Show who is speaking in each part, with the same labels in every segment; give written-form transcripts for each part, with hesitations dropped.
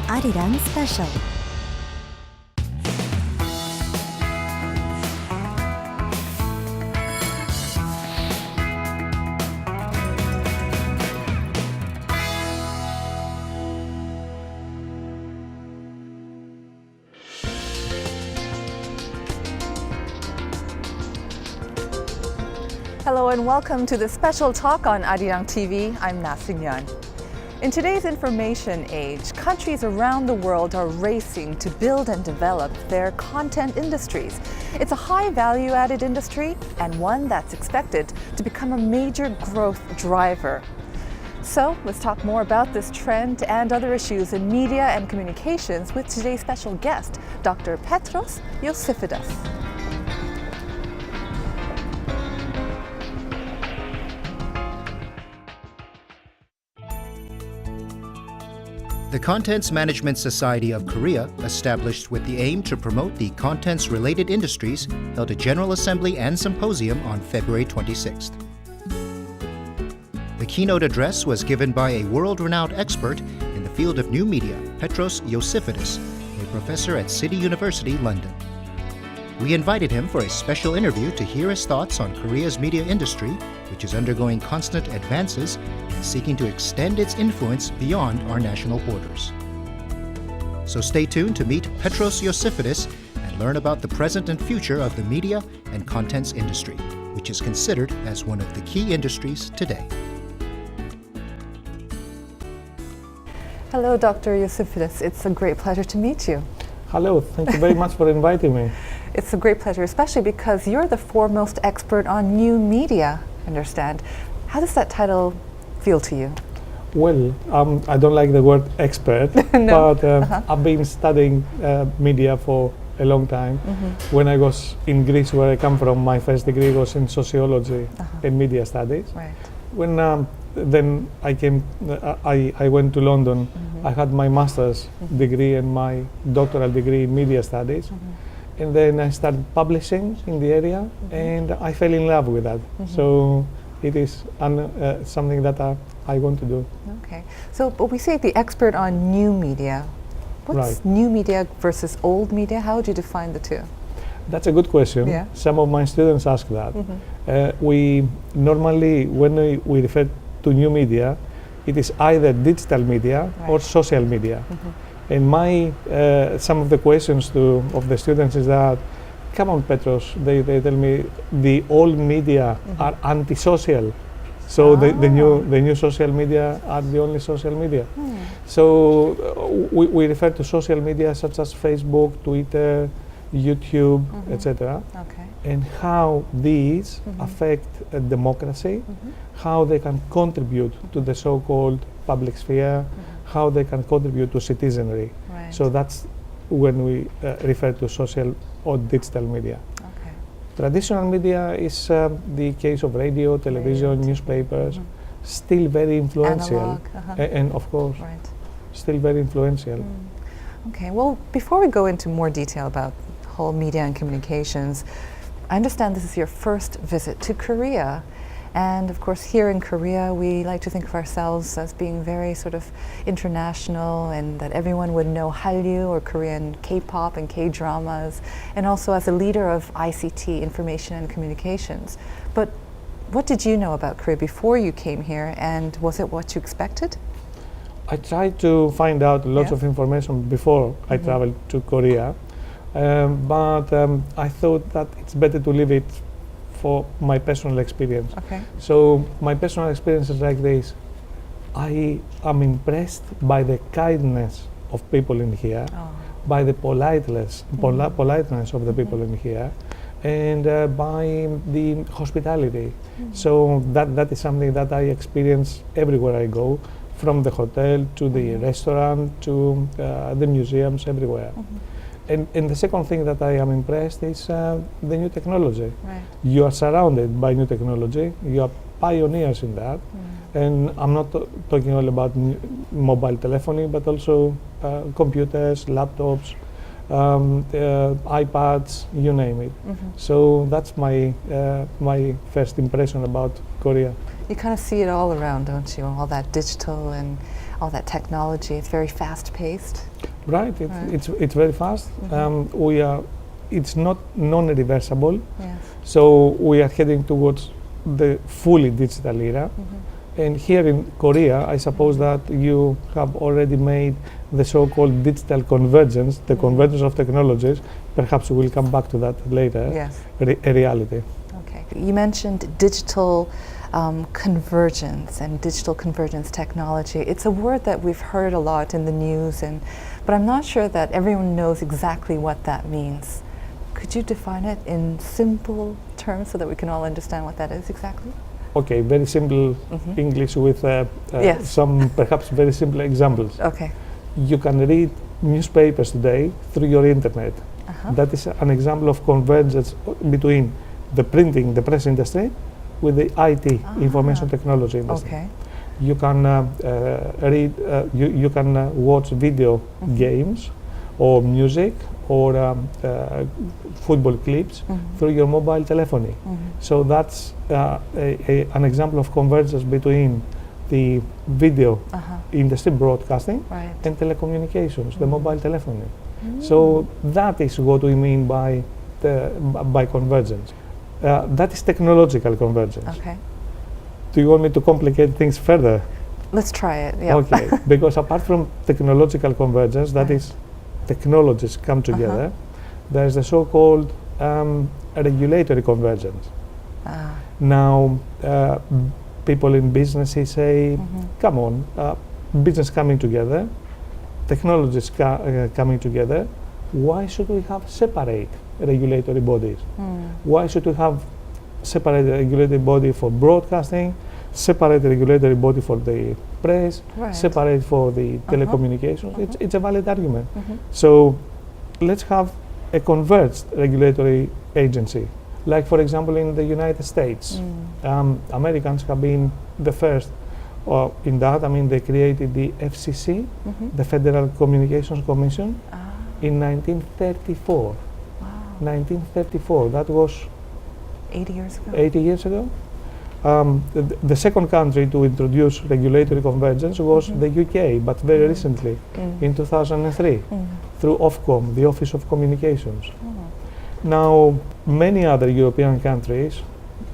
Speaker 1: Arirang Special.
Speaker 2: Hello and welcome to the special talk on Arirang TV. I'm Na Seung-yeon. In today's information age, countries around the world are racing to build and develop their content industries. It's a high value-added industry and one that's expected to become a major growth driver. So let's talk more about this trend and other issues in media and communications with today's special guest, Dr. Petros Iosifidis.
Speaker 3: The Contents Management Society of Korea, established with the aim to promote the contents-related industries, held a General Assembly and Symposium on February 26th. The keynote address was given by a world-renowned expert in the field of new media, Petros Iosifidis, a professor at City University, London. We invited him for a special interview to hear his thoughts on Korea's media industry, which is undergoing constant advances and seeking to extend its influence beyond our national borders. So stay tuned to meet Petros Iosifidis and learn about the present and future of the media and contents industry, which is considered as one of the key industries today.
Speaker 2: Hello, Dr. Iosifidis. It's a great pleasure to meet you.
Speaker 4: Hello, thank you very much for inviting me.
Speaker 2: It's a great pleasure, especially because you're the foremost expert on new media, I understand. How does that title feel to you?
Speaker 4: Well, I don't like the word expert,
Speaker 2: No.
Speaker 4: but I've been studying media for a long time. When I was in Greece, where I come from, my first degree was in sociology and media studies.
Speaker 2: Right.
Speaker 4: When then I came, I went to London. I had my master's degree and my doctoral degree in media studies. And then I started publishing in the area, and I fell in love with that. So it is something that I want to do.
Speaker 2: Okay. So, but we say the expert on new media. What's
Speaker 4: Right.
Speaker 2: new media versus old media? How would you define the two?
Speaker 4: That's a good question.
Speaker 2: Yeah.
Speaker 4: Some of my students ask that. We normally, when we refer to new media, it is either digital media or social media. And some of the questions of the students is that, come on, Petros, they tell me the old media are antisocial, so the new social media are the only social media. So we refer to social media such as Facebook, Twitter, YouTube, etc.
Speaker 2: Okay.
Speaker 4: And how these affect democracy, how they can contribute to the so-called public sphere, how they can contribute to citizenry.
Speaker 2: Right.
Speaker 4: So that's when we refer to social or digital media.
Speaker 2: Okay.
Speaker 4: Traditional media is the case of radio, television, newspapers, still very influential.
Speaker 2: Analog,
Speaker 4: And of course,
Speaker 2: Right.
Speaker 4: still very influential.
Speaker 2: Okay. Well, before we go into more detail about whole media and communications, I understand this is your first visit to Korea. And of course, here in Korea, we like to think of ourselves as being very sort of international, and that everyone would know Hallyu or Korean K-pop and K-dramas, and also as a leader of ICT, information and communications. But what did you know about Korea before you came here, and was it what you expected?
Speaker 4: I tried to find out lots of information before I traveled to Korea, but I thought that it's better to leave it for my personal experience.
Speaker 2: Okay.
Speaker 4: So my personal experience is like this. I am impressed by the kindness of people in here, by the politeness of the people in here, and by the hospitality. So that is something that I experience everywhere I go, from the hotel to the restaurant to the museums, everywhere. And the second thing that I am impressed is the new technology.
Speaker 2: Right.
Speaker 4: You are surrounded by new technology. You are pioneers in that. And I'm not talking all about mobile telephony, but also computers, laptops, iPads, you name it. So that's my first impression about Korea.
Speaker 2: You kind of see it all around, don't you? All that digital and all that technology. It's very fast-paced.
Speaker 4: Right, it's very fast. It's not non-reversible.
Speaker 2: Yes.
Speaker 4: So we are heading towards the fully digital era. And here in Korea, I suppose that you have already made the so-called digital convergence, the convergence of technologies. Perhaps we'll come back to that later.
Speaker 2: Yes.
Speaker 4: A reality.
Speaker 2: Okay. You mentioned digital convergence and digital convergence technology. It's a word that we've heard a lot in the news, but I'm not sure that everyone knows exactly what that means. Could you define it in simple terms so that we can all understand what that is exactly?
Speaker 4: Okay, very simple English with
Speaker 2: Yes.
Speaker 4: some perhaps very simple examples.
Speaker 2: Okay.
Speaker 4: You can read newspapers today through your internet. That is an example of convergence between the printing, the press industry, with the IT, information technology industry.
Speaker 2: Okay.
Speaker 4: You can read, you can watch video games or music or football clips through your mobile telephony. So that's an example of convergence between the video industry, broadcasting,
Speaker 2: Right.
Speaker 4: and telecommunications, the mobile telephony. So that is what we mean by convergence. That is technological convergence.
Speaker 2: Okay.
Speaker 4: Do you want me to complicate things further?
Speaker 2: Let's try it. Yeah.
Speaker 4: Okay, because apart from technological convergence, that is technologies come together, there's the so-called regulatory convergence. Now, people in businesses say, come on, business coming together, technologies coming together, why should we have separate regulatory bodies? Why should we have separate regulatory body for broadcasting, separate regulatory body for the press,
Speaker 2: Right.
Speaker 4: separate for the telecommunications? It's a valid argument. So let's have a converged regulatory agency. Like, for example, in the United States, Americans have been the first in that. I mean, they created the FCC, the Federal Communications Commission, in 1934.
Speaker 2: Wow.
Speaker 4: 1934, that was
Speaker 2: 80 years ago.
Speaker 4: 80 years ago. The second country to introduce regulatory convergence was the UK, but very recently, in 2003, through Ofcom, the Office of Communications. Now, many other European countries,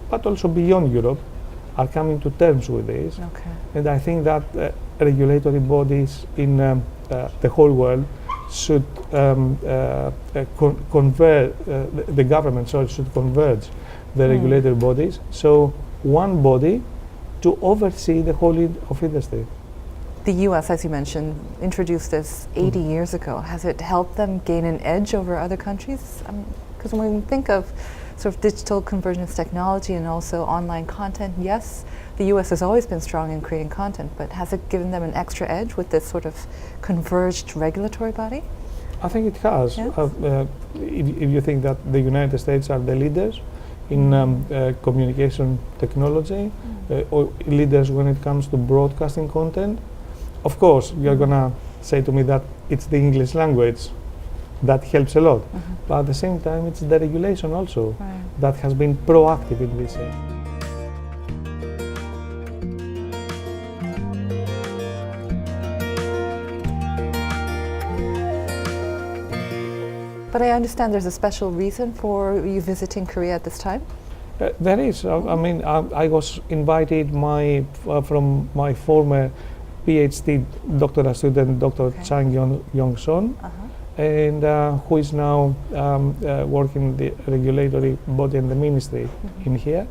Speaker 4: but also beyond Europe, are coming to terms with this.
Speaker 2: Okay.
Speaker 4: And I think that regulatory bodies in the whole world should the government should converge the regulatory bodies. So one body to oversee the whole of industry.
Speaker 2: The U.S., as you mentioned, introduced this 80 years ago. Has it helped them gain an edge over other countries? Because when we think of sort of digital convergence technology and also online content, yes, the U.S. has always been strong in creating content, but has it given them an extra edge with this sort of converged regulatory body?
Speaker 4: I think it has.
Speaker 2: Yes.
Speaker 4: If you think that the United States are the leaders in communication technology, or leaders when it comes to broadcasting content, of course, you're going to say to me that it's the English language that helps a lot. But at the same time, it's the regulation also that has been proactive in this area.
Speaker 2: But I understand there's a special reason for you visiting Korea at this time?
Speaker 4: There is. I mean, I was invited from my former PhD doctoral student, Dr. Chang Yong-son, and who is now working the regulatory body and the ministry in here.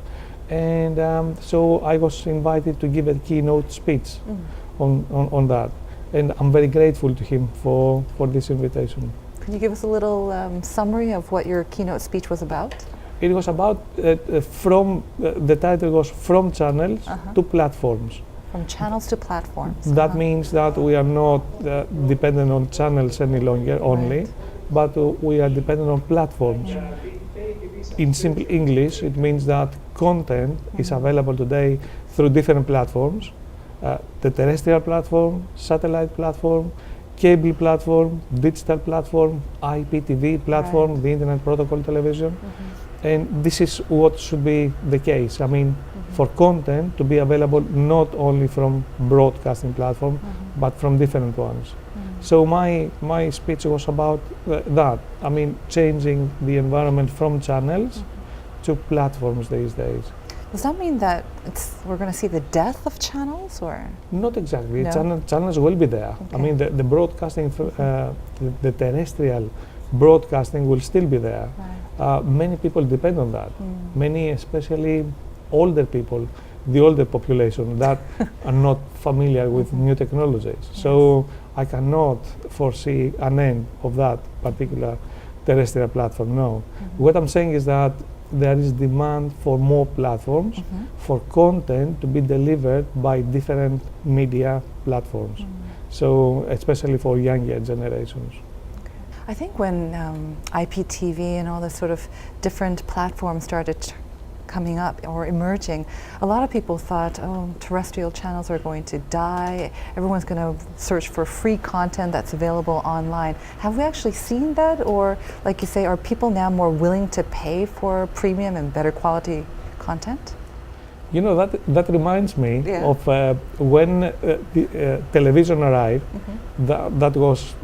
Speaker 4: And so I was invited to give a keynote speech on that. And I'm very grateful to him for this invitation.
Speaker 2: Could you give us a little summary of what your keynote speech was about?
Speaker 4: It was about, the title was From Channels to Platforms.
Speaker 2: From channels to platforms.
Speaker 4: That means that we are not dependent on channels any longer only, but we are dependent on platforms. In simple English, it means that content is available today through different platforms. The terrestrial platform, satellite platform, cable platform, digital platform, IPTV platform, the Internet Protocol Television. And this is what should be the case. I mean, for content to be available not only from broadcasting platform, but from different ones. So my speech was about that. I mean, changing the environment from channels to platforms these days.
Speaker 2: Does that mean that we're going to see the death of channels, or?
Speaker 4: Not exactly.
Speaker 2: No?
Speaker 4: Channels will be there.
Speaker 2: Okay.
Speaker 4: I mean, the broadcasting, the terrestrial broadcasting will still be there.
Speaker 2: Right.
Speaker 4: Many people depend on that. Many, especially older people, the older population that are not familiar with new technologies.
Speaker 2: Yes.
Speaker 4: So I cannot foresee an end of that particular terrestrial platform, no. What I'm saying is that there is demand for more platforms, for content to be delivered by different media platforms. So especially for younger generations.
Speaker 2: I think when IPTV and all the sort of different platforms started coming up or emerging, a lot of people thought, oh, terrestrial channels are going to die. Everyone's going to search for free content that's available online. Have we actually seen that? Or, like you say, are people now more willing to pay for premium and better quality content?
Speaker 4: You know, that reminds me
Speaker 2: Yeah.
Speaker 4: of when the television arrived. That was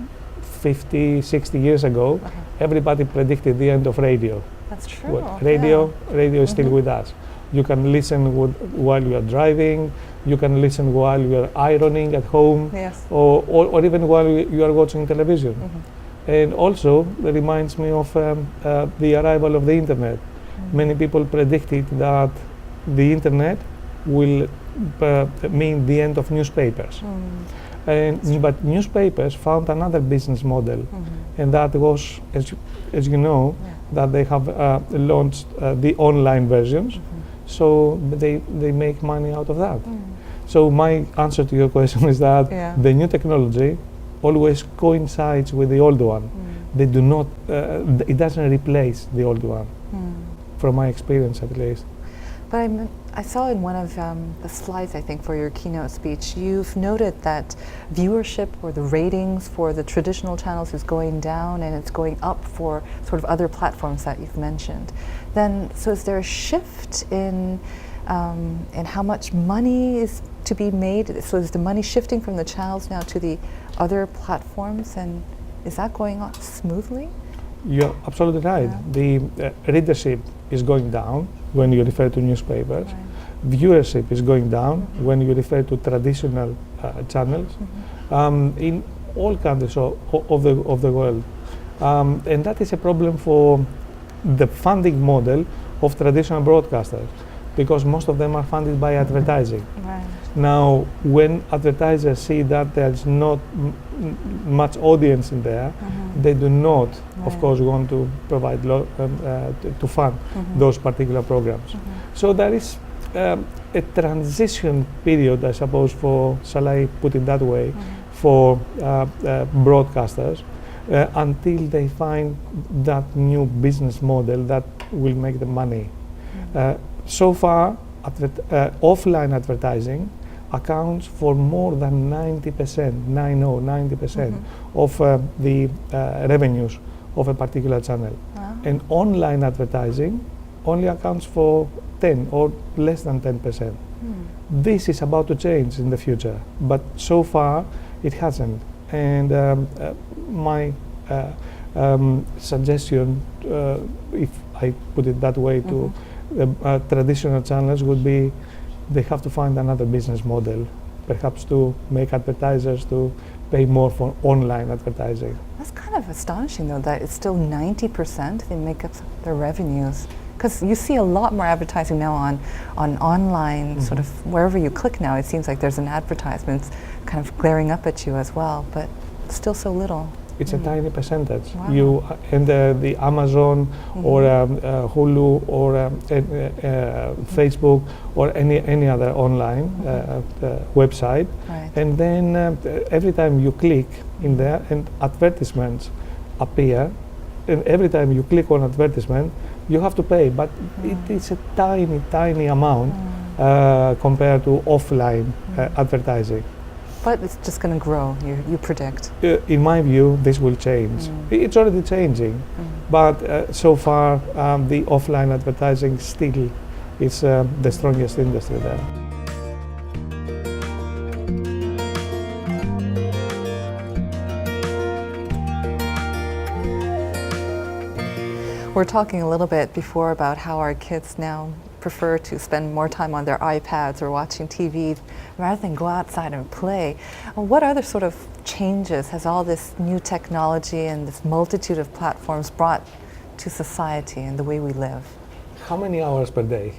Speaker 4: 50, 60 years ago. Everybody predicted the end of radio.
Speaker 2: That's true.
Speaker 4: Well, radio is still with us. You can listen while you are driving. You can listen while you are ironing at home,
Speaker 2: Yes.
Speaker 4: or even while you are watching television. And also, it reminds me of the arrival of the internet. Many people predicted that the internet will mean the end of newspapers. But newspapers found another business model, and that was, as you know, that they have launched the online versions, so they make money out of that. So my answer to your question is that the new technology always coincides with the old one. They do not, it doesn't replace the old one, from my experience at least.
Speaker 2: But I saw in one of the slides, I think, for your keynote speech, you've noted that viewership or the ratings for the traditional channels is going down and it's going up for sort of other platforms that you've mentioned. Then, so is there a shift in how much money is to be made? So is the money shifting from the channels now to the other platforms, and is that going on smoothly?
Speaker 4: You're absolutely right. The readership is going down when you refer to newspapers. Viewership is going down when you refer to traditional channels in all countries of the world. And that is a problem for the funding model of traditional broadcasters, because most of them are funded by advertising. Now, when advertisers see that there's not much audience in there, they do not, of course, want to provide to fund those particular programs. So there is a transition period, I suppose, for, shall I put it that way, for broadcasters until they find that new business model that will make them money. So far, offline advertising accounts for more than 90% of the revenues of a particular channel. And online advertising only accounts for 10 or less than 10%. This is about to change in the future, but so far it hasn't. And my suggestion, if I put it that way, to traditional channels would be they have to find another business model, perhaps to make advertisers to pay more for online advertising.
Speaker 2: That's kind of astonishing, though, that it's still 90% they make up their revenues. Because you see a lot more advertising now on online, sort of wherever you click now, it seems like there's an advertisement kind of glaring up at you as well, but still so little.
Speaker 4: It's a tiny percentage.
Speaker 2: Wow.
Speaker 4: You and the Amazon or Hulu or Facebook or any other online website, and then every time you click in there and advertisements appear, and every time you click on advertisement, you have to pay, but it is a tiny amount compared to offline advertising.
Speaker 2: But it's just going to grow, you predict.
Speaker 4: In my view, this will change. It's already changing, but so far the offline advertising still it's the strongest industry there.
Speaker 2: We're talking a little bit before about how our kids now prefer to spend more time on their iPads or watching TV rather than go outside and play. What other sort of changes has all this new technology and this multitude of platforms brought to society and the way we live?
Speaker 4: How many hours per day?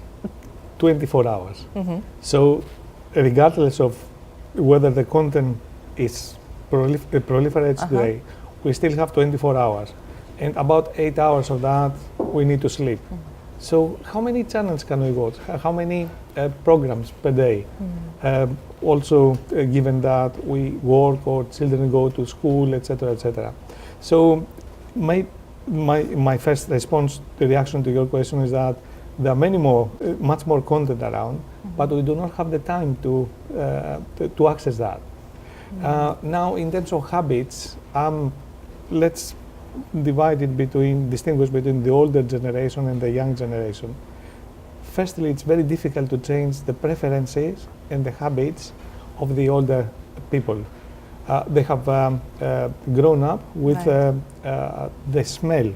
Speaker 4: 24 hours. So regardless of whether the content is proliferates today, we still have 24 hours. And about 8 hours of that, we need to sleep. So how many channels can we watch? How many programs per day? Also, given that we work or children go to school, etc., etc. So my first response, the reaction to your question is that there are much more content around, but we do not have the time to access that. Now, in terms of habits, let's distinguish between the older generation and the young generation. Firstly, it's very difficult to change the preferences and the habits of the older people. They have grown up with the smell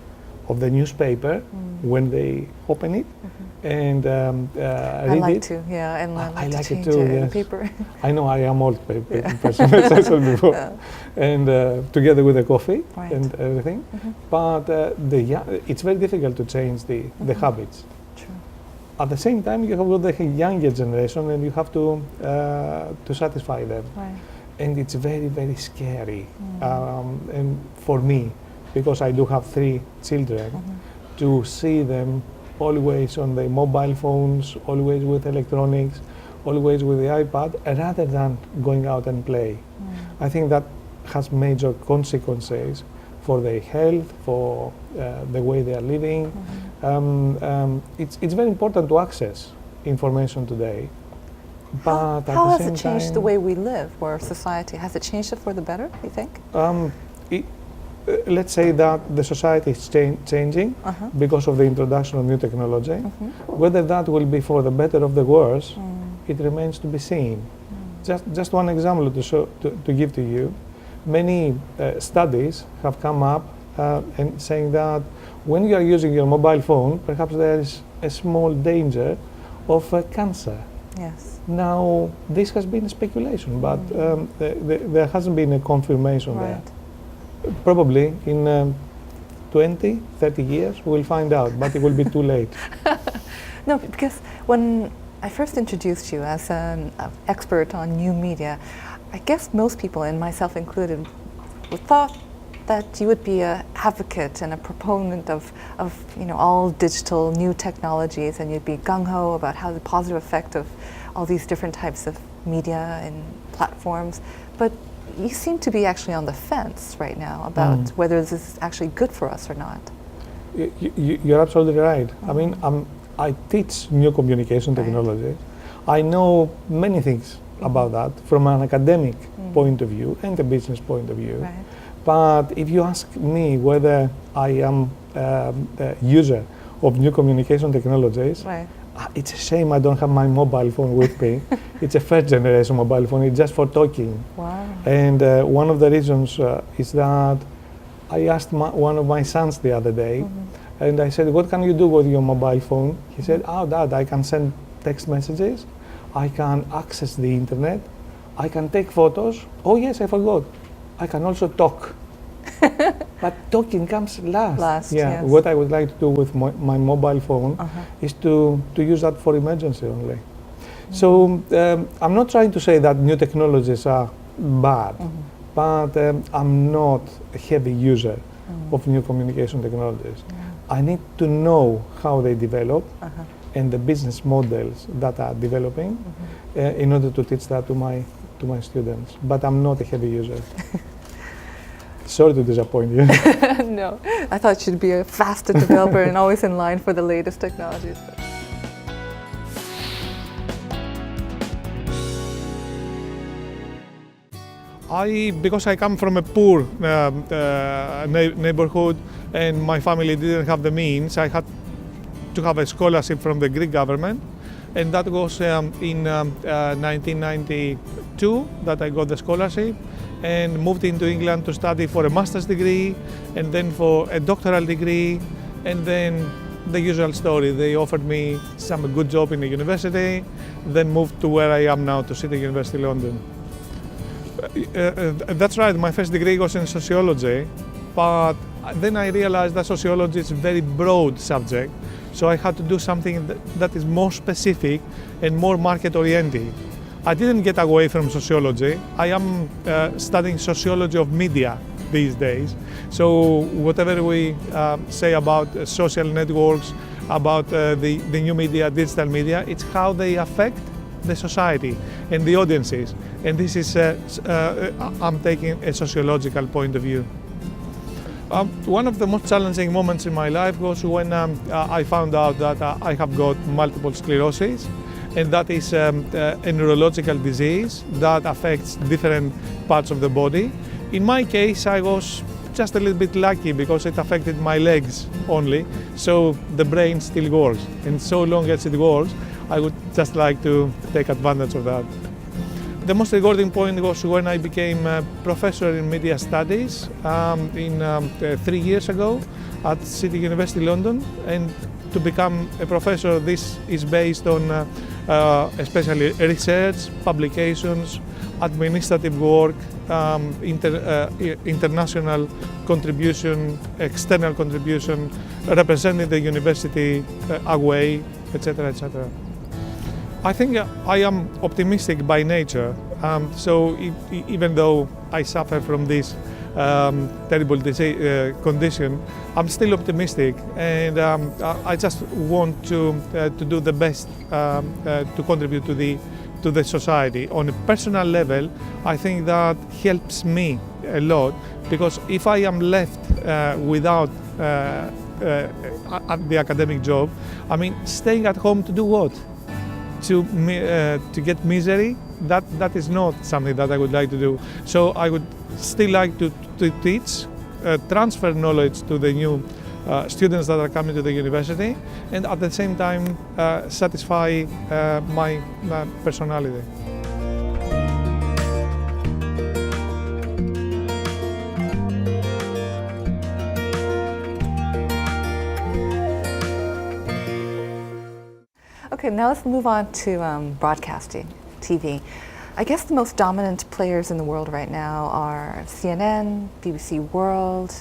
Speaker 4: of the newspaper when they open it and read it.
Speaker 2: I like to, yeah, and I like to change it in paper.
Speaker 4: I know I am old person, as I said before, and together with the coffee and everything. But it's very difficult to change the habits.
Speaker 2: True.
Speaker 4: At the same time, you have the younger generation, and you have to satisfy them.
Speaker 2: Right.
Speaker 4: And it's very, very scary. And for me, because I do have 3 children, to see them always on their mobile phones, always with electronics, always with the iPad, rather than going out and play. I think that has major consequences for their health, for the way they are living. It's very important to access information today. But
Speaker 2: how has it changed the way we live, or society? Has it changed it for the better, you think?
Speaker 4: Let's say that the society is changing because of the introduction of new technology. Whether that will be for the better or the worse, it remains to be seen. Just one example to give to you. Many studies have come up and saying that when you are using your mobile phone, perhaps there is a small danger of cancer.
Speaker 2: Yes.
Speaker 4: Now, this has been speculation, but there hasn't been a confirmation there. Probably in 20, 30 years, we'll find out, but it will be too late.
Speaker 2: No, because when I first introduced you as an expert on new media, I guess most people, and myself included, thought that you would be an advocate and a proponent of all digital new technologies, and you'd be gung-ho about how the positive effect of all these different types of media and platforms. But you seem to be actually on the fence right now about whether this is actually good for us or not.
Speaker 4: You're absolutely right. I mean, I teach new communication technology. I know many things about that from an academic point of view and a business point of view. But if you ask me whether I am a user of new communication technologies, it's a shame I don't have my mobile phone with me. It's a first generation mobile phone, it's just for talking.
Speaker 2: Wow.
Speaker 4: And one of the reasons is that I asked one of my sons the other day, and I said, what can you do with your mobile phone? He said, Dad, I can send text messages, I can access the internet, I can take photos. Oh yes, I forgot. I can also talk. But talking comes last.
Speaker 2: Yes.
Speaker 4: What I would like to do with my mobile phone is to use that for emergency only. So I'm not trying to say that new technologies are bad, but I'm not a heavy user of new communication technologies. I need to know how they develop and the business models that are developing in order to teach that to my students. But I'm not a heavy user. Sorry to disappoint you.
Speaker 2: No, I thought you'd be a faster developer and always in line for the latest technologies.
Speaker 4: Because I come from a poor neighborhood and my family didn't have the means, I had to have a scholarship from the Greek government. and that was in 1992 that I got the scholarship and moved into England to study for a master's degree and then for a doctoral degree, and then the usual story. They offered me some good job in the university, then moved to where I am now, to City University London. That's right, my first degree was in sociology, but then I realized that sociology is a very broad subject, so I had to do something that is more specific and more market-oriented. I didn't get away from sociology. I am studying sociology of media these days. So whatever we say about social networks, about the new media, digital media, it's how they affect the society and the audiences. And this is, I'm taking a sociological point of view. One of the most challenging moments in my life was when I found out that I have got multiple sclerosis, and that is a neurological disease that affects different parts of the body. In my case, I was just a little bit lucky because it affected my legs only, so the brain still works. And so long as it works, I would just like to take advantage of that. The most rewarding point was when I became a professor in media studies 3 years ago at City University London. And to become a professor, this is based on especially research, publications, administrative work, international contribution, external contribution, representing the university away, etc., etc. I think I am optimistic by nature, so even though I suffer from this terrible disease, condition, I'm still optimistic, and I just want to do the best to contribute to the society. On a personal level, I think that helps me a lot, because if I am left without the academic job, I mean, staying at home to do what? To get misery, that is not something that I would like to do. So I would still like to teach, transfer knowledge to the new students that are coming to the university, and at the same time satisfy my personality.
Speaker 2: Okay, now let's move on to broadcasting, TV. I guess the most dominant players in the world right now are CNN, BBC World,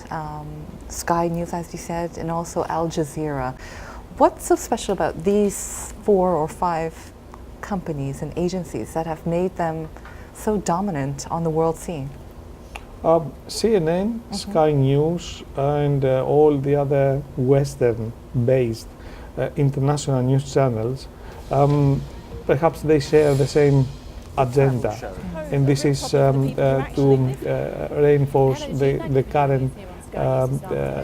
Speaker 2: Sky News, as you said, and also Al Jazeera. What's so special about these 4 or 5 companies and agencies that have made them so dominant on the world scene?
Speaker 4: CNN, Sky News, and all the other Western-based international news channels, perhaps they share the same agenda, and this is to reinforce the current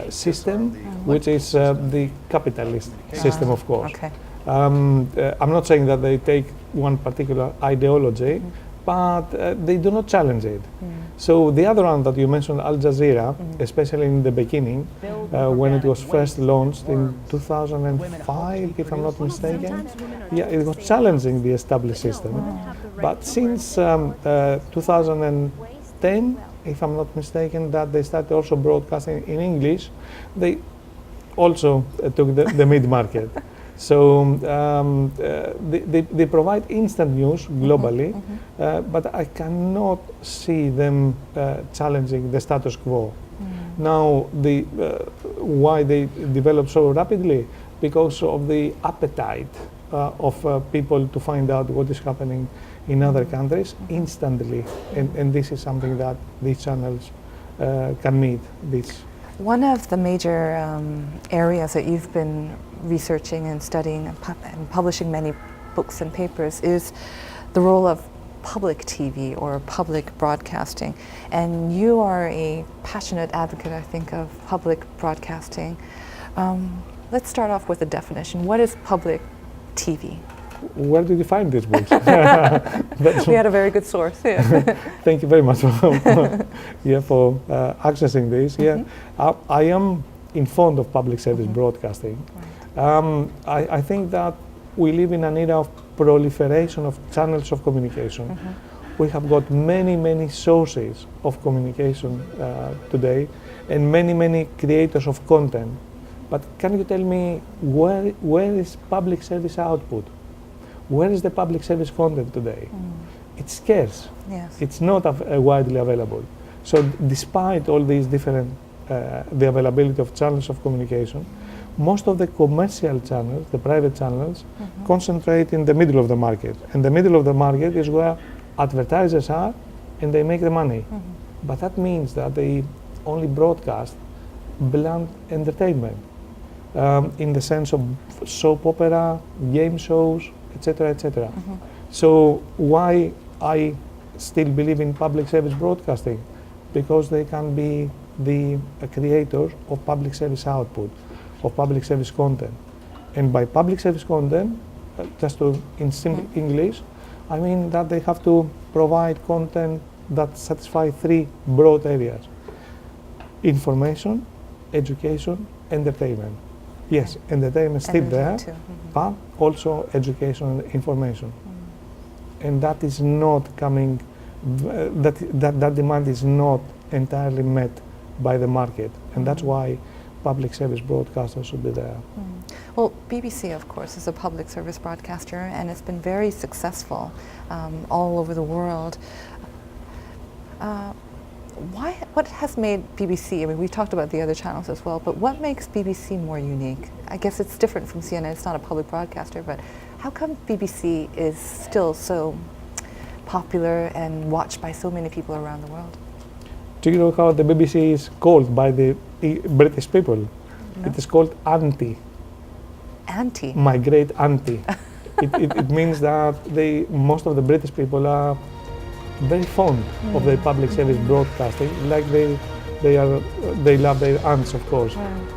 Speaker 4: system, which is the capitalist system, of course.
Speaker 2: Okay.
Speaker 4: I'm not saying that they take one particular ideology, but they do not challenge it. So the other one that you mentioned, Al Jazeera, especially in the beginning, when it was first launched in 2005, if I'm not mistaken, yeah, it was challenging the established system. But since 2010, if I'm not mistaken, that they started also broadcasting in English, they also took the mid-market. So they provide instant news globally, but I cannot see them challenging the status quo. Now, why they develop so rapidly? Because of the appetite of people to find out what is happening in other countries instantly, and this is something that these channels can meet.
Speaker 2: One of the major areas that you've been researching and studying and publishing many books and papers is the role of public TV or public broadcasting. And you are a passionate advocate, I think, of public broadcasting. Let's start off with a definition. What is public TV?
Speaker 4: Where did you find this book?
Speaker 2: We had a very good source. Yeah.
Speaker 4: Thank you very much for accessing this. Yeah, I am informed of public service broadcasting. I think that we live in an era of proliferation of channels of communication. We have got many sources of communication today, and many creators of content. But can you tell me where is public service output? Where is the public service content today? It's scarce.
Speaker 2: Yes.
Speaker 4: It's not widely available. So despite all these different, the availability of channels of communication, most of the commercial channels, the private channels, concentrate in the middle of the market. And the middle of the market is where advertisers are and they make the money. But that means that they only broadcast blunt entertainment in the sense of soap opera, game shows, etc., etc. So why I still believe in public service broadcasting? Because they can be the creators of public service output, of public service content. And by public service content, just to in simple English, I mean that they have to provide content that satisfies three broad areas: information, education, entertainment. Yes, entertainment is still there, but also education and information. And that is not coming, that demand is not entirely met by the market. And that's why public service broadcasters should be there.
Speaker 2: Well, BBC, of course, is a public service broadcaster, and it's been very successful all over the world. What has made BBC, I mean, we've talked about the other channels as well, but what makes BBC more unique? I guess it's different from CNN, it's not a public broadcaster, but how come BBC is still so popular and watched by so many people around the world?
Speaker 4: Do you know how the BBC is called by the British people?
Speaker 2: No.
Speaker 4: It is called auntie.
Speaker 2: Auntie?
Speaker 4: My great auntie. it means that most of the British people are very fond of their public service broadcasting, like they love their aunts, of course,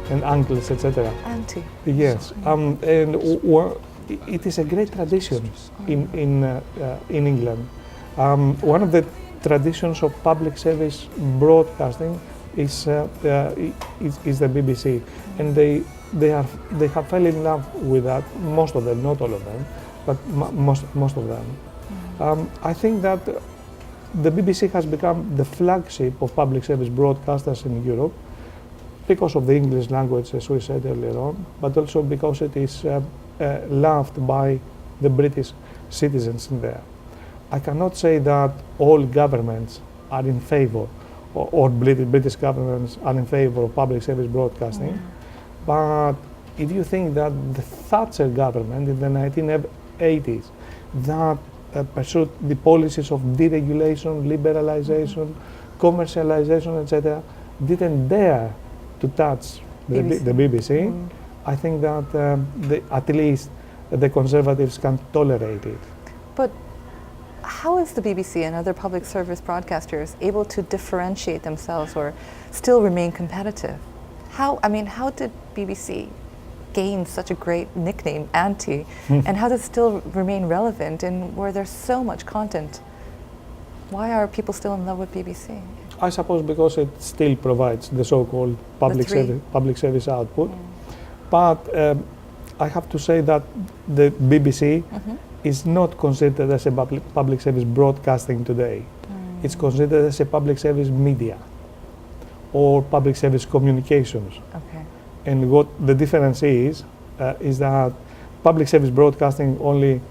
Speaker 4: and uncles, etc.
Speaker 2: Auntie.
Speaker 4: Yes, and it is a great tradition in England. One of the traditions of public service broadcasting is the BBC, and they have fell in love with that. Most of them, not all of them, but most of them. I think that the BBC has become the flagship of public service broadcasters in Europe because of the English language, as we said earlier on, but also because it is loved by the British citizens in there. I cannot say that all governments are in favor, or British governments are in favor of public service broadcasting, but if you think that the Thatcher government in the 1980s that pursued the policies of deregulation, liberalization, commercialization, etc., didn't dare to touch the BBC, I think that at least the Conservatives can tolerate it.
Speaker 2: But how is the BBC and other public service broadcasters able to differentiate themselves or still remain competitive? How did BBC gain such a great nickname, Auntie, and how does it still remain relevant, and where there's so much content? Why are people still in love with BBC?
Speaker 4: I suppose because it still provides the so-called public service output. But I have to say that the BBC is not considered as a public service broadcasting today. It's considered as a public service media or public service communications.
Speaker 2: Okay.
Speaker 4: And what the difference is that public service broadcasting only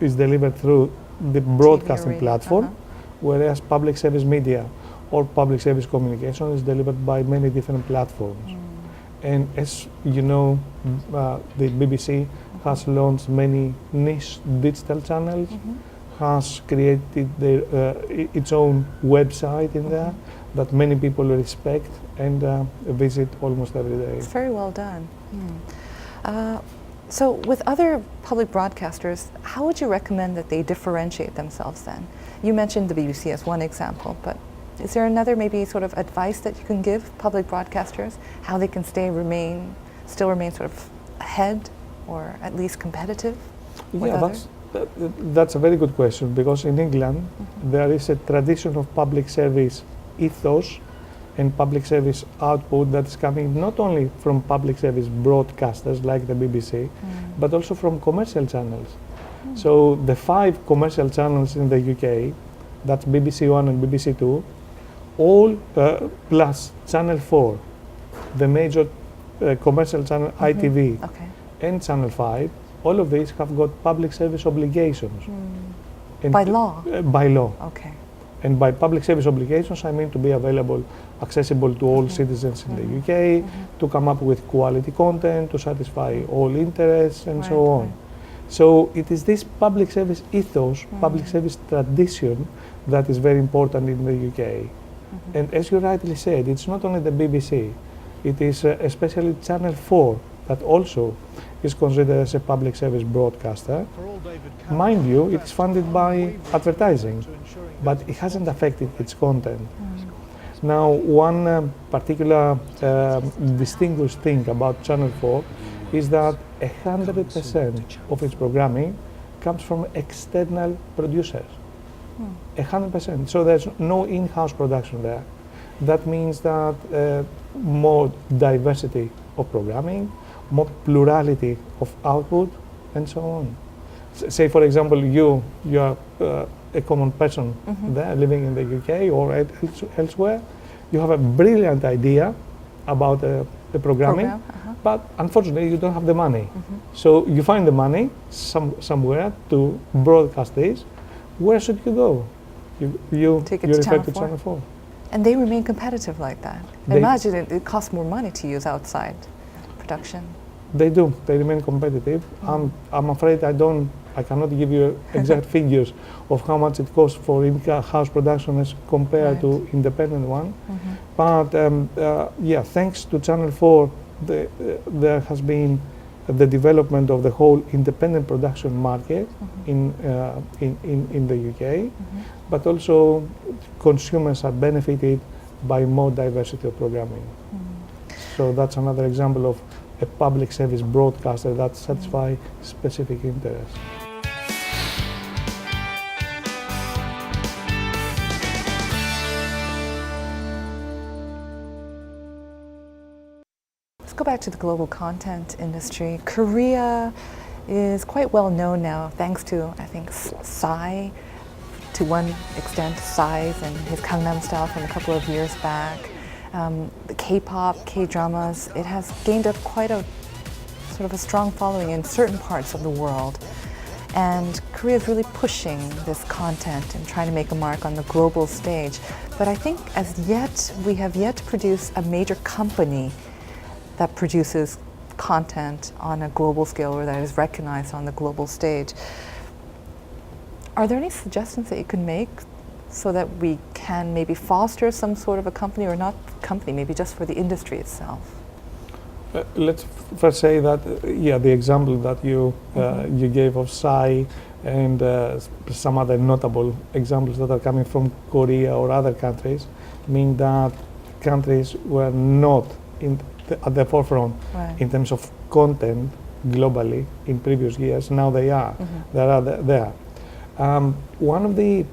Speaker 4: is delivered through the broadcasting platform, whereas public service media or public service communication is delivered by many different platforms. And as you know, the BBC has launched many niche digital channels, has created its own website in there that many people respect and visit almost every day.
Speaker 2: It's very well done. So with other public broadcasters, how would you recommend that they differentiate themselves then? You mentioned the BBC as one example, but is there another maybe sort of advice that you can give public broadcasters, how they can still remain sort of ahead or at least competitive with others?
Speaker 4: That's a very good question, because in England there is a tradition of public service ethos and public service output that is coming not only from public service broadcasters like the BBC, but also from commercial channels. So the 5 commercial channels in the UK, that's BBC One and BBC Two, all plus Channel 4, the major commercial channel ITV,
Speaker 2: Okay.
Speaker 4: and Channel 5, all of these have got public service obligations. And
Speaker 2: By law?
Speaker 4: By law.
Speaker 2: Okay.
Speaker 4: And by public service obligations, I mean to be available, accessible to all citizens in the UK, to come up with quality content, to satisfy all interests, and so on. So it is this public service ethos, public service tradition, that is very important in the UK. And as you rightly said, it's not only the BBC, it is especially Channel 4 that also is considered as a public service broadcaster. Mind you, it is funded by advertising, but it hasn't affected its content. Now, one particular distinguished thing about Channel 4 is that 100% of its programming comes from external producers. 100%. So there's no in-house production there. That means that more diversity of programming, more plurality of output, and so on. Say, for example, you are a common person there living in the UK or elsewhere. You have a brilliant idea about the programming, but unfortunately you don't have the money. So you find the money somewhere to broadcast this. Where should you go? You refer to Channel 4.
Speaker 2: And they remain competitive like that. Imagine it costs more money to use outside production.
Speaker 4: They do. They remain competitive. I'm afraid I cannot give you exact figures of how much it costs for in-house production as compared to independent one. But yeah, thanks to Channel 4, there has been the development of the whole independent production market in the UK, but also consumers are benefited by more diversity of programming. So that's another example of a public service broadcaster that satisfies specific interests.
Speaker 2: Let's go back to the global content industry. Korea is quite well known now, thanks to, I think, Psy, to one extent, Psy's and his Gangnam Style from a couple of years back. The K-pop, K-dramas, it has gained up quite a sort of a strong following in certain parts of the world. And Korea is really pushing this content and trying to make a mark on the global stage. But I think as yet, we have yet to produce a major company that produces content on a global scale or that is recognized on the global stage. Are there any suggestions that you can make so that we can maybe foster some sort of a company, or not company, maybe just for the industry itself?
Speaker 4: Let's first say that, yeah, the example that you gave of Psy and some other notable examples that are coming from Korea or other countries mean that countries were not at the forefront in terms of content globally in previous years. Now they are. They are there. One of the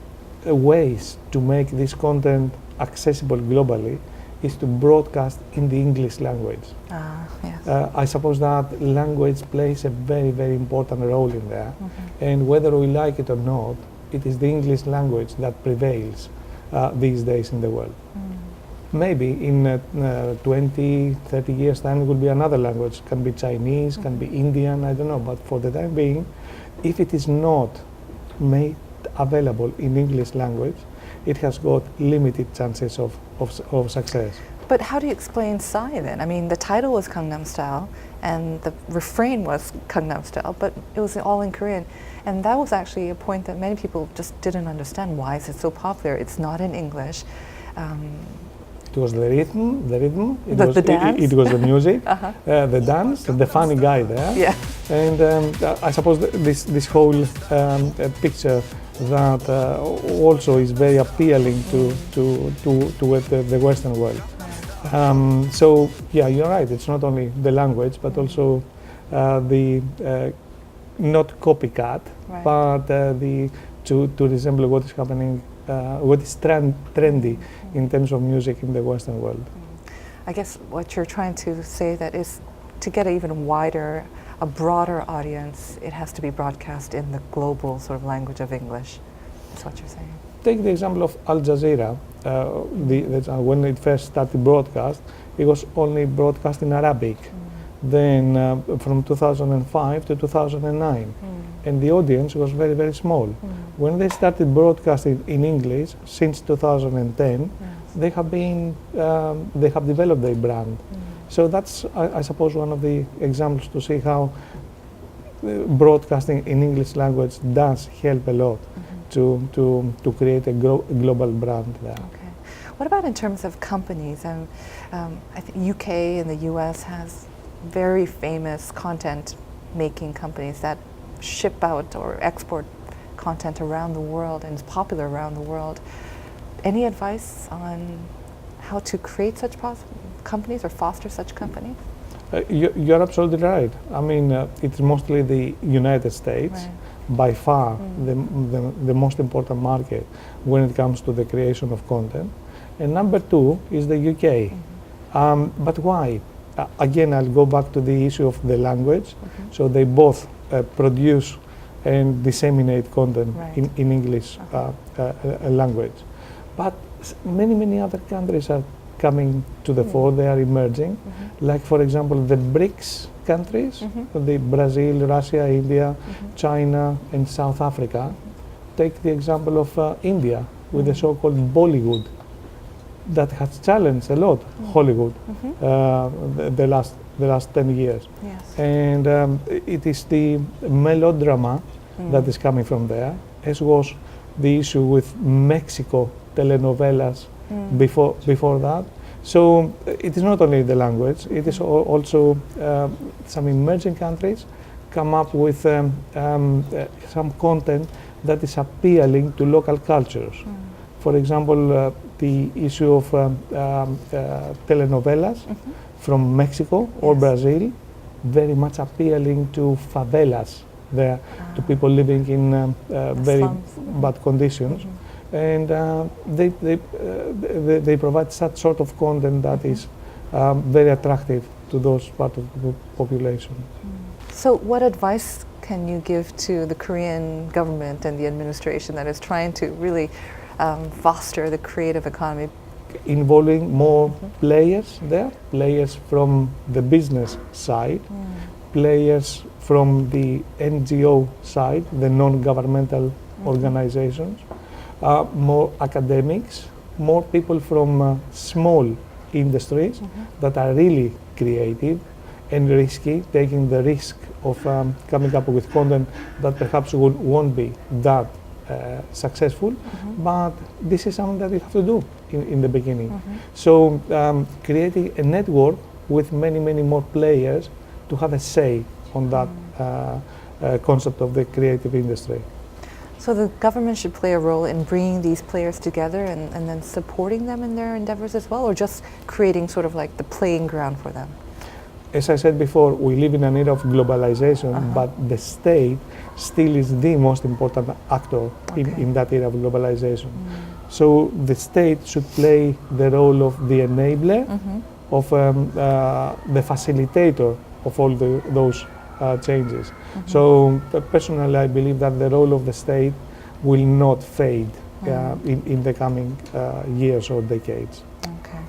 Speaker 4: ways to make this content accessible globally is to broadcast in the English language. Yes. I suppose that language plays a very, very important role in there. And whether we like it or not, it is the English language that prevails these days in the world. Maybe in 20, 30 years' time it will be another language. Can be Chinese, can be Indian, I don't know. But for the time being, if it is not made available in English language, it has got limited chances of success.
Speaker 2: But how do you explain Psy then? I mean, the title was Gangnam Style and the refrain was Gangnam Style, but it was all in Korean. And that was actually a point that many people just didn't understand. Why is it so popular? It's not in English.
Speaker 4: It was the rhythm,
Speaker 2: the dance.
Speaker 4: It was the music, the dance, the funny guy there. Yeah. And I suppose this whole picture that also is very appealing to the Western world. So yeah, you're right. It's not only the language, but also the not copycat, but to resemble what is happening, what is trendy in terms of music in the Western world.
Speaker 2: I guess what you're trying to say that is to get an even wider a broader audience, it has to be broadcast in the global sort of language of English. That's what you're saying.
Speaker 4: Take the example of Al Jazeera. When it first started broadcast, it was only broadcast in Arabic. Then from 2005 to 2009, and the audience was very, very small. When they started broadcasting in English since 2010, they have developed their brand. So that's, I suppose, one of the examples to see how broadcasting in English language does help a lot to create a global brand there.
Speaker 2: Okay. What about in terms of companies? I think UK and the US has very famous content making companies that ship out or export content around the world and is popular around the world. Any advice on how to create such companies or foster such companies?
Speaker 4: You're absolutely right. I mean, it's mostly the United States, right, by far the most important market when it comes to the creation of content. And number two is the UK. But why? Again, I'll go back to the issue of the language. So they both produce and disseminate content in English language. But many other countries are coming to the fore, they are emerging. Like, for example, the BRICS countries, the Brazil, Russia, India, China, and South Africa. Take the example of India with the so-called Bollywood that has challenged a lot Hollywood the last 10 years.
Speaker 2: Yes.
Speaker 4: And it is the melodrama that is coming from there, as was the issue with Mexico telenovelas before that. So it is not only the language, it is also some emerging countries come up with some content that is appealing to local cultures. For example, the issue of telenovelas from Mexico or Brazil, very much appealing to favelas there, to people living in very slums, bad conditions. And they provide such sort of content that is very attractive to those part of the population.
Speaker 2: So what advice can you give to the Korean government and the administration that is trying to really foster the creative economy?
Speaker 4: Involving more players there, players from the business side, players from the NGO side, the non-governmental organizations, more academics, more people from small industries that are really creative and risky, taking the risk of coming up with content that perhaps won't be that successful, but this is something that you have to do in the beginning. So creating a network with many more players to have a say on that concept of the creative industry.
Speaker 2: So the government should play a role in bringing these players together and then supporting them in their endeavors as well, or just creating sort of like the playing ground for them?
Speaker 4: As I said before, we live in an era of globalization, but the state still is the most important actor in that era of globalization. So the state should play the role of the enabler, of the facilitator of all those changes. So personally, I believe that the role of the state will not fade in the coming years or decades.
Speaker 2: Okay.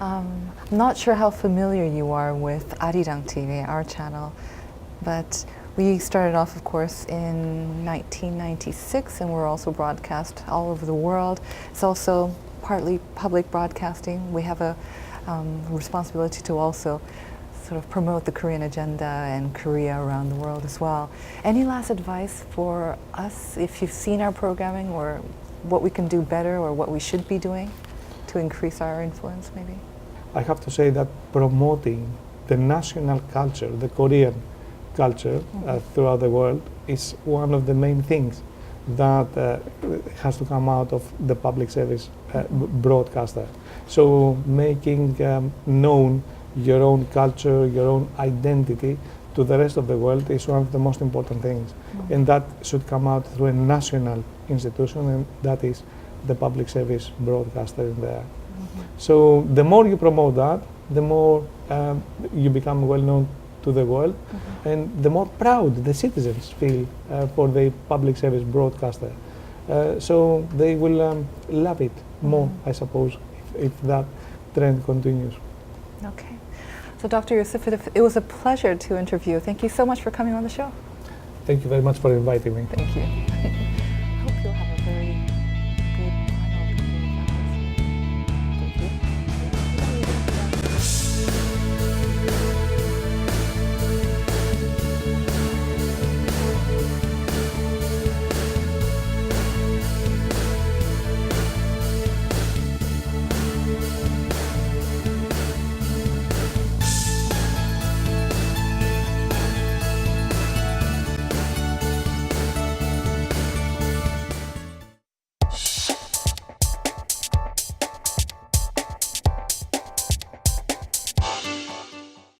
Speaker 2: I'm not sure how familiar you are with Arirang TV, our channel, but we started off, of course, in 1996, and we're also broadcast all over the world. It's also partly public broadcasting. We have a responsibility to also sort of promote the Korean agenda and Korea around the world as well. Any last advice for us, if you've seen our programming, or what we can do better or what we should be doing to increase our influence, maybe?
Speaker 4: I have to say that promoting the national culture, the Korean culture throughout the world, is one of the main things that has to come out of the public service broadcaster. So making known your own culture, your own identity to the rest of the world is one of the most important things. And that should come out through a national institution, and that is the public service broadcaster in there. So the more you promote that, the more you become well known to the world, and the more proud the citizens feel for the public service broadcaster. So they will love it more, I suppose, if that trend continues.
Speaker 2: Okay. So Dr. Iosifidis, it was a pleasure to interview. Thank you so much for coming on the show.
Speaker 4: Thank you very much for inviting me.
Speaker 2: Thank you.